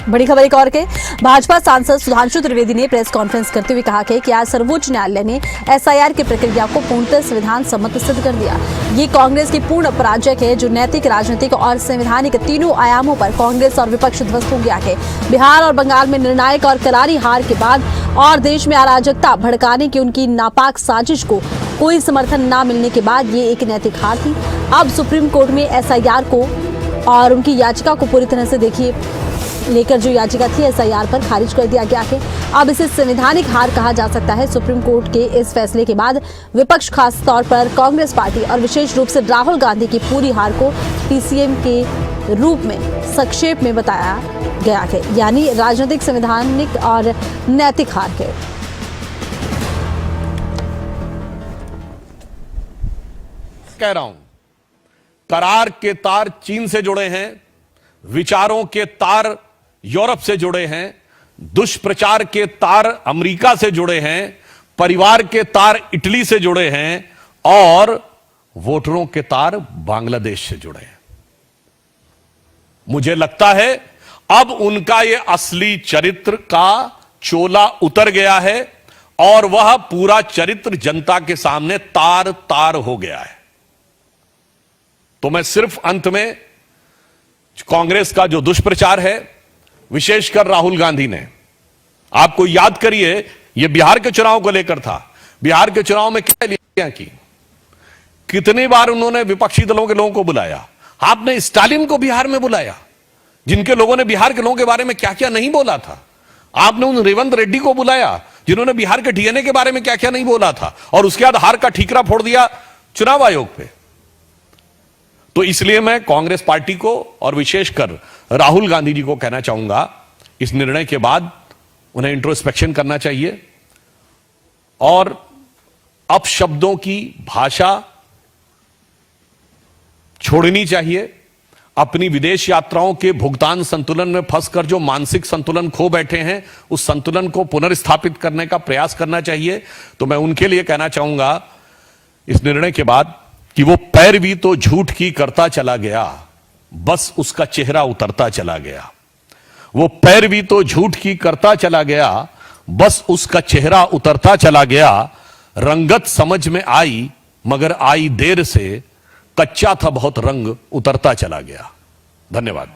बड़ी खबर एक और के भाजपा सांसद सुधांशु त्रिवेदी ने प्रेस कॉन्फ्रेंस करते हुए कहा कि आज सर्वोच्च न्यायालय ने एसआईआर की प्रक्रिया को पूर्णतः संविधान सम्मत सिद्ध कर दिया। ये कांग्रेस की पूर्ण पराजय है, जो नैतिक, राजनीतिक और संवैधानिक तीनों आयामों पर कांग्रेस और विपक्ष ध्वस्त हो गया है। बिहार और बंगाल में निर्णायक और करारी हार के बाद और देश में अराजकता भड़काने की उनकी नापाक साजिश को कोई समर्थन न मिलने के बाद ये एक नैतिक हार थी। अब सुप्रीम कोर्ट में एसआईआर को और उनकी याचिका को पूरी तरह से देखिए लेकर जो याचिका थी एसआईआर पर खारिज कर दिया गया है। अब इसे संवैधानिक हार कहा जा सकता है। सुप्रीम कोर्ट के इस फैसले के बाद विपक्ष, खास तौर पर कांग्रेस पार्टी और विशेष रूप से राहुल गांधी की पूरी हार को पीसीएम के रूप में संक्षेप में बताया गया है, यानी राजनीतिक, संवैधानिक और नैतिक हार है। कह रहा हूं, करार के तार चीन से जुड़े हैं, विचारों के तार यूरोप से जुड़े हैं, दुष्प्रचार के तार अमेरिका से जुड़े हैं, परिवार के तार इटली से जुड़े हैं और वोटरों के तार बांग्लादेश से जुड़े हैं। मुझे लगता है अब उनका यह असली चरित्र का चोला उतर गया है और वह पूरा चरित्र जनता के सामने तार तार हो गया है। तो मैं सिर्फ अंत में कांग्रेस का जो दुष्प्रचार है, विशेषकर राहुल गांधी ने, आपको याद करिए, यह बिहार के चुनाव को लेकर था। बिहार के चुनाव में क्या लिया की, कितनी बार उन्होंने विपक्षी दलों के लोगों को बुलाया। आपने स्टालिन को बिहार में बुलाया, जिनके लोगों ने बिहार के लोगों के बारे में क्या क्या नहीं बोला था। आपने उन रेवंत रेड्डी को बुलाया, जिन्होंने बिहार के डीएनए के बारे में क्या क्या नहीं बोला था, और उसके बाद हार का ठीकरा फोड़ दिया चुनाव आयोग पे। तो इसलिए मैं कांग्रेस पार्टी को और विशेषकर राहुल गांधी जी को कहना चाहूंगा, इस निर्णय के बाद उन्हें इंट्रोस्पेक्शन करना चाहिए और अपशब्दों की भाषा छोड़नी चाहिए। अपनी विदेश यात्राओं के भुगतान संतुलन में फंसकर जो मानसिक संतुलन खो बैठे हैं, उस संतुलन को पुनर्स्थापित करने का प्रयास करना चाहिए। तो मैं उनके लिए कहना चाहूंगा इस निर्णय के बाद कि वो पैरवी तो झूठ की करता चला गया, बस उसका चेहरा उतरता चला गया। वो पैरवी तो झूठ की करता चला गया, बस उसका चेहरा उतरता चला गया। रंगत समझ में आई मगर आई देर से, कच्चा था बहुत रंग उतरता चला गया। धन्यवाद।